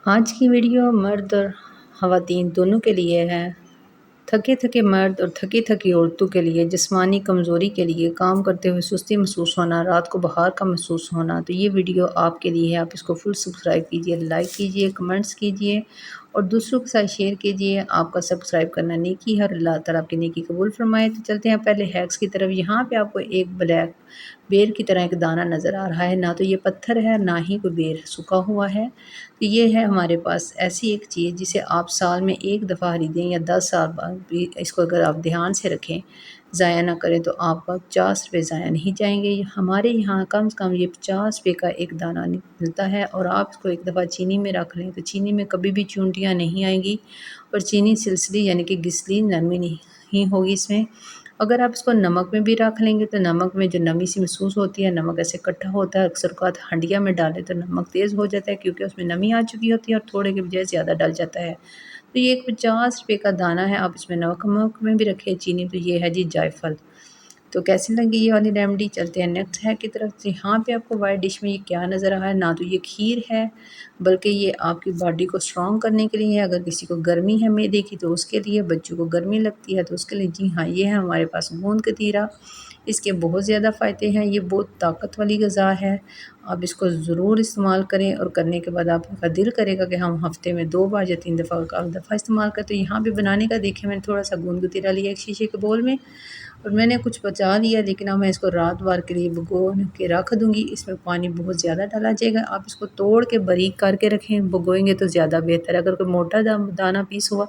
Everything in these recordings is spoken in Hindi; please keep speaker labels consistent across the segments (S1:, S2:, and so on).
S1: आज की वीडियो मर्द और ख़वातीन दोनों के लिए है। थके थके मर्द और थकी थकी औरतों के लिए, जिस्मानी कमज़ोरी के लिए, काम करते हुए सुस्ती महसूस होना, रात को बुखार का महसूस होना, तो ये वीडियो आपके लिए है। आप इसको फुल सब्सक्राइब कीजिए, लाइक कीजिए, कमेंट्स कीजिए और दूसरों के साथ शेयर कीजिए। आपका सब्सक्राइब करना नेकी है और अल्लाह ताला आपकी नेकी कबूल फरमाए। तो चलते हैं पहले हैक्स की तरफ। यहाँ पे आपको एक ब्लैक बेर की तरह एक दाना नज़र आ रहा है, ना तो ये पत्थर है ना ही कोई बेर सूखा हुआ है। तो ये है हमारे पास ऐसी एक चीज़ जिसे आप साल में एक दफ़ा खरीदें या 10 साल बाद भी इसको अगर आप ध्यान से रखें, ज़ाया ना करें, तो आपका 50 रुपये ज़ाया नहीं जाएंगे। हमारे यहाँ कम से कम ये 50 रुपये का एक दाना मिलता है और आप इसको एक दफ़ा चीनी में रख लें तो चीनी में कभी भी चूंटियाँ नहीं आएंगी और चीनी सिलसिली यानी कि घिसली नरमी नहीं होगी इसमें। अगर आप इसको नमक में भी रख लेंगे तो नमक में जो नमी सी महसूस होती है, नमक ऐसे इकट्ठा होता है। अक्सर औक़ात हंडिया में डालें तो नमक तेज़ हो जाता है क्योंकि उसमें नमी आ चुकी होती है और थोड़े की बजाय ज़्यादा डल जाता है। तो ये एक 50 रुपये का दाना है, आप इसमें नमक में भी रखें चीनी। तो ये है जी जायफल। तो कैसी लगी ये वाली रेमेडी? चलते हैं नेक्स्ट है की तरफ से। यहाँ पे आपको वाइट डिश में ये क्या नज़र आ रहा है? ना तो ये खीर है, बल्कि ये आपकी बॉडी को स्ट्रॉन्ग करने के लिए है। अगर किसी को गर्मी है मैदे की तो उसके लिए, बच्चों को गर्मी लगती है तो उसके लिए। जी हाँ, ये है हमारे पास गोंद कतीरा। इसके बहुत ज़्यादा फ़ायदे हैं, ये बहुत ताकत वाली ग़िज़ा है। आप इसको ज़रूर इस्तेमाल करें और करने के बाद आपका दिल करेगा कि हम हफ़्ते में 2 बार या 3 दफ़ा इस्तेमाल करें। तो यहाँ पे बनाने का देखिए, मैंने थोड़ा सा गोंद कतीरा लिया एक शीशे के बोल में और मैंने कुछ बचा लिया, लेकिन अब मैं इसको रात भर के लिए भिगो के रख दूँगी। इसमें पानी बहुत ज़्यादा डाला जाएगा। आप इसको तोड़ के बारीक करके रखें, भिगोएंगे तो ज़्यादा बेहतर है। अगर कोई मोटा दाना पीस हुआ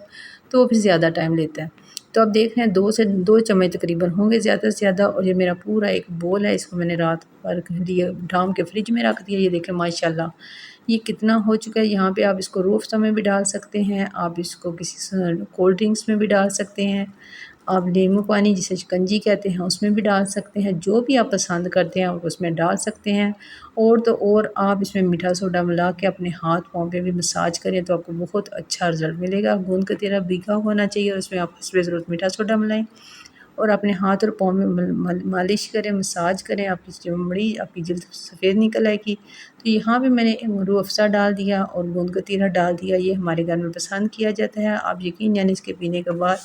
S1: तो वो फिर ज़्यादा टाइम लेता है। तो आप देख रहे हैं 2 से 2 चम्मच तकरीबन होंगे ज़्यादा से ज़्यादा। और ये मेरा पूरा एक बोल है, इसको मैंने रात भर के लिए ढाँप के फ्रिज में रख दिया। ये देखें माशाल्लाह ये कितना हो चुका है। यहाँ पे आप इसको रूह अफ़ज़ा में भी डाल सकते हैं, आप इसको किसी कोल्ड ड्रिंक्स में भी डाल सकते हैं, आप नींबू पानी जिसे शिकंजी कहते हैं उसमें भी डाल सकते हैं। जो भी आप पसंद करते हैं आप उसमें डाल सकते हैं। और तो और आप इसमें मीठा सोडा मिला के अपने हाथ पाँव पे भी मसाज करें तो आपको बहुत अच्छा रिज़ल्ट मिलेगा। गोंद कतीरा भीगा होना चाहिए और उसमें आप हस्बे ज़रूरत मीठा सोडा मिलाएं और अपने हाथ और पाँव में मालिश करें, मसाज करें। आपकी चमड़ी, आपकी जल्द सफ़ेद निकल आएगी। तो यहाँ पे मैंने रूह अफ़ज़ा डाल दिया और गोंद कतीरा डाल दिया। ये हमारे घर में पसंद किया जाता है। आप यकीन जानिए इसके पीने के बाद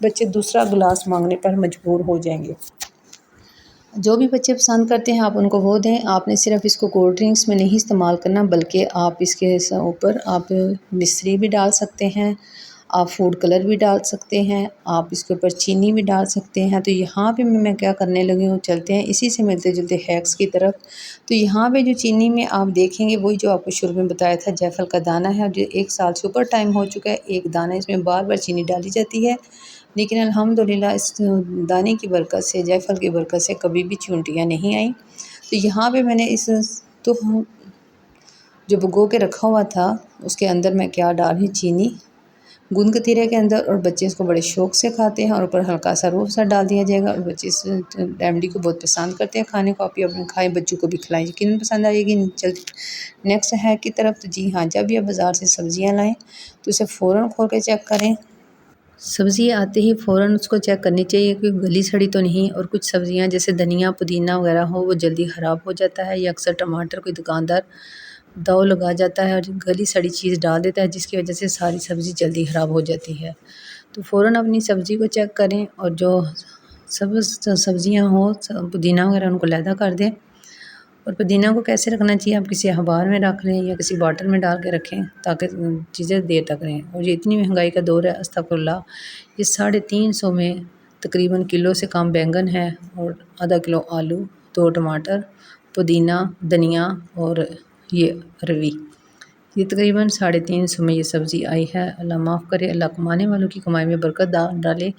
S1: बच्चे दूसरा गिलास मांगने पर मजबूर हो जाएंगे। जो भी बच्चे पसंद करते हैं आप उनको वो दें। आपने सिर्फ इसको कोल्ड ड्रिंक्स में नहीं इस्तेमाल करना, बल्कि आप इसके ऊपर आप मिश्री भी डाल सकते हैं, आप फूड कलर भी डाल सकते हैं, आप इसके ऊपर चीनी भी डाल सकते हैं। तो यहाँ पे मैं क्या करने लगी हूँ, चलते हैं इसी से मिलते जुलते हैक्स की तरफ। तो यहाँ पे जो चीनी में आप देखेंगे वही जो आपको शुरू में बताया था, जायफल का दाना है। जो 1 साल से ऊपर टाइम हो चुका है, एक दाना इसमें बार बार चीनी डाली जाती है, लेकिन अल्हम्दुलिल्लाह इस दाने की बरकत से, जायफल की बरकत से कभी भी चूंटियाँ नहीं आई। तो यहाँ पे मैंने इस तो जो भिगो के रखा हुआ था उसके अंदर मैं क्या डाल रही, चीनी गोंद कतीरे के अंदर, और बच्चे इसको बड़े शौक़ से खाते हैं। और ऊपर हल्का सा रूह अफ़ज़ा डाल दिया जाएगा और बच्चे इस रेमेडी को बहुत पसंद करते हैं खाने को। आप ये अपने खाएँ, बच्चों को भी खिलाएँ, यकीनन पसंद आएगी। चलते नेक्स्ट है की तरफ। तो जी हाँ, जब भी आप बाज़ार से सब्ज़ियाँ लाएँ तो उसे फ़ौरन खोल के चेक करें। सब्ज़ी आते ही फ़ौरन उसको चेक करनी चाहिए कि गली सड़ी तो नहीं। और कुछ सब्ज़ियाँ जैसे धनिया पुदीना वगैरह हो वो जल्दी ख़राब हो जाता है, या अक्सर टमाटर कोई दुकानदार दाव लगा जाता है और गली सड़ी चीज़ डाल देता है, जिसकी वजह से सारी सब्ज़ी जल्दी ख़राब हो जाती है। तो फ़ौरन अपनी सब्ज़ी को चेक करें और जो सब्ज़ियाँ हो पुदीना वगैरह उनको अलहदा कर दें। और पुदीना को कैसे रखना चाहिए, आप किसी अखबार में रख लें या किसी बॉटल में डाल के रखें ताकि चीज़ें देर तक रहें। और ये इतनी महंगाई का दौर है, अस्तगफुरुल्लाह, ये 350 में तकरीबन किलो से कम बैंगन है और आधा किलो आलू, 2 टमाटर, पुदीना, धनिया और ये अरवी, ये तकरीबन 350 में ये सब्ज़ी आई है। अल्लाह माफ़ करे, अल्लाह कमाने वालों की कमाई में बरकत डाले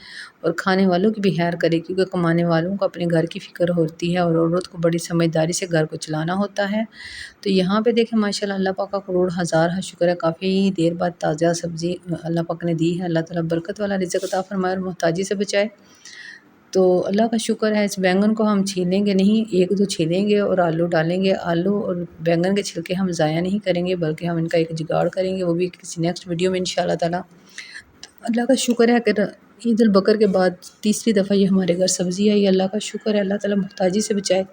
S1: और खाने वालों की भी खैर करे, क्योंकि कमाने वालों को अपने घर की फ़िक्र होती है और औरत को बड़ी समझदारी से घर को चलाना होता है। तो यहाँ पे देखें माशाल्लाह, अल्लाह पाक का करोड़ हज़ार शुक्र है, काफ़ी देर बाद ताज़ा सब्ज़ी अल्लाह पाक ने दी है। अल्लाह ताला बरकत वाला रिज़्क़ अता फ़रमाए और मोहताजी से बचाए। तो अल्लाह का शुक्र है। इस बैंगन को हम छीलेंगे नहीं, 1-2 छीलेंगे और आलू डालेंगे। आलू और बैंगन के छिलके हम ज़ाया नहीं करेंगे, बल्कि हम इनका एक जुगाड़ करेंगे, वो भी किसी नेक्स्ट वीडियो में इंशाअल्लाह ताला। अल्लाह का शुक्र है कि ईद उल बकर के बाद तीसरी दफ़ा ये हमारे घर सब्ज़ी आई। अल्लाह का शुक्र है, अल्लाह ताला मोहताजी से बचाए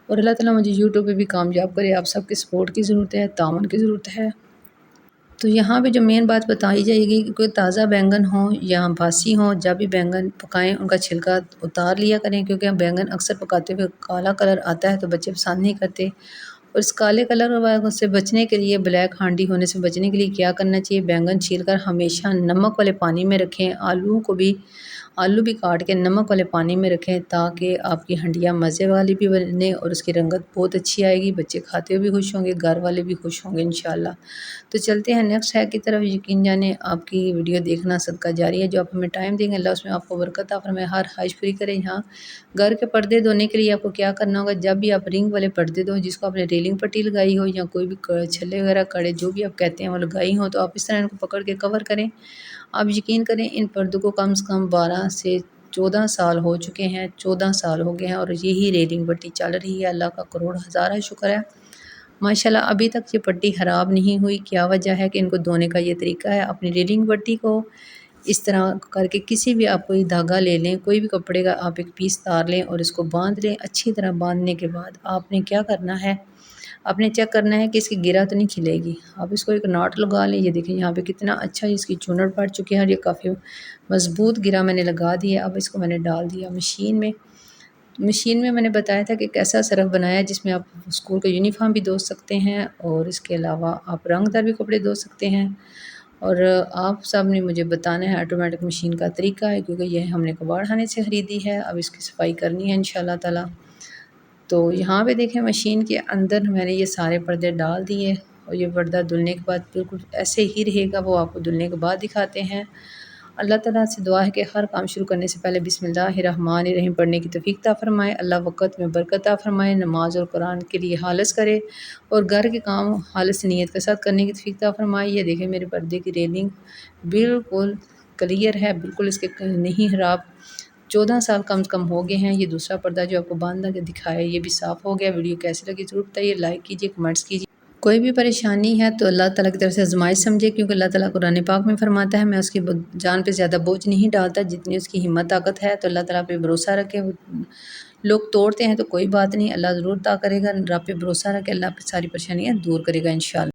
S1: और अल्लाह ताला मुझे यूट्यूब पे भी कामयाब करे। आप सबके सपोर्ट की ज़रूरत है, ताउन की ज़रूरत है। तो यहाँ पे जो मेन बात बताई जाएगी कि कोई ताज़ा बैंगन हो या बासी हो, जब भी बैंगन पकाएं उनका छिलका उतार लिया करें, क्योंकि हम बैंगन अक्सर पकाते हुए काला कलर आता है तो बच्चे पसंद नहीं करते। और इस काले कलर से बचने के लिए, ब्लैक हांडी होने से बचने के लिए क्या करना चाहिए, बैंगन छीलकर हमेशा नमक वाले पानी में रखें। आलू भी काट के नमक वाले पानी में रखें, ताकि आपकी हंडिया मज़े वाली भी बने और उसकी रंगत बहुत अच्छी आएगी। बच्चे खाते हुए भी खुश होंगे, घर वाले भी खुश होंगे इंशाल्लाह। तो चलते हैं नेक्स्ट हैक की तरफ। यकीन जाने आपकी वीडियो देखना सदका जारी है। जो आप हमें टाइम देंगे, अल्लाह उसमें आपको बरकत अता फरमाए, हर ख्वाहिश पूरी करें। यहाँ घर के पर्दे धोने के लिए आपको क्या करना होगा, जब भी आप रिंग वाले पर्दे धो, जिसको आपने रेलिंग पट्टी लगाई हो या कोई भी छल्ले वगैरह कड़े जो भी आप कहते हैं वो लगाई हो, तो आप इस तरह इनको पकड़ के कवर करें। आप यकीन करें इन पर्दों को कम से कम 12 से 14 साल हो चुके हैं, 14 साल हो गए हैं और यही रेलिंग पट्टी चल रही है। अल्लाह का करोड़ हज़ार शुक्र है माशाल्लाह, अभी तक ये पट्टी ख़राब नहीं हुई। क्या वजह है कि इनको धोने का ये तरीका है। अपनी रेलिंग पट्टी को इस तरह करके किसी भी, आप कोई धागा ले लें, कोई भी कपड़े का आप एक पीस तार लें और इसको बांध लें। अच्छी तरह बांधने के बाद आपने क्या करना है, आपने चेक करना है कि इसकी गिरा तो नहीं खिलेगी। आप इसको एक नॉट लगा लें। ये देखिए यहाँ पे कितना अच्छा इसकी चूनट पड़ चुकी है और ये काफ़ी मज़बूत गिरा मैंने लगा दिया। अब इसको मैंने डाल दिया मशीन में। मशीन में मैंने बताया था कि कैसा सरफ़ बनाया जिसमें आप स्कूल का यूनिफ़ॉर्म भी धो सकते हैं और इसके अलावा आप रंगदार भी कपड़े धो सकते हैं। और आप सब ने मुझे बताना है ऑटोमेटिक मशीन का तरीका है, क्योंकि यह हमने कबाड़ खाने से ख़रीदी है। अब इसकी सफाई करनी है इंशाल्लाह ताला। तो यहाँ पे देखें मशीन के अंदर मैंने ये सारे पर्दे डाल दिए और ये पर्दा धुलने के बाद बिल्कुल ऐसे ही रहेगा, वो आपको धुलने के बाद दिखाते हैं। अल्लाह ताला से दुआ है कि हर काम शुरू करने से पहले बिस्मिल्लाहिर्रहमानिर्रहीम पढ़ने की तौफीक अता फ़रमाए। अल्लाह वक़्त में बरकत अता फ़रमाए। नमाज और कुरान के लिए हालस करे और घर के काम हालस नीयत के साथ करने की तौफीक अता फ़रमाए। ये देखें मेरे पर्दे की रेलिंग बिल्कुल क्लियर है, बिल्कुल इसके नहीं ख़राब। 14 साल कम से कम हो गए हैं। ये दूसरा पर्दा जो आपको बांध के दिखाया ये भी साफ़ हो गया। वीडियो कैसी लगी ज़रूर बताइए, लाइक कीजिए, कमेंट्स कीजिए। कोई भी परेशानी है तो अल्लाह ताला की तरफ से आज़माइश समझे, क्योंकि अल्लाह ताला कुरान पाक में फ़रमाता है, मैं उसकी जान पे ज़्यादा बोझ नहीं डालता जितनी उसकी हिम्मत ताकत है। तो अल्लाह ताला पे भरोसा रखें। लोग तोड़ते हैं तो कोई बात नहीं, अल्लाह ज़रूर अता करेगा। रब पे भरोसा रखें, अल्लाह पे सारी परेशानियाँ दूर करेगा इंशाअल्लाह।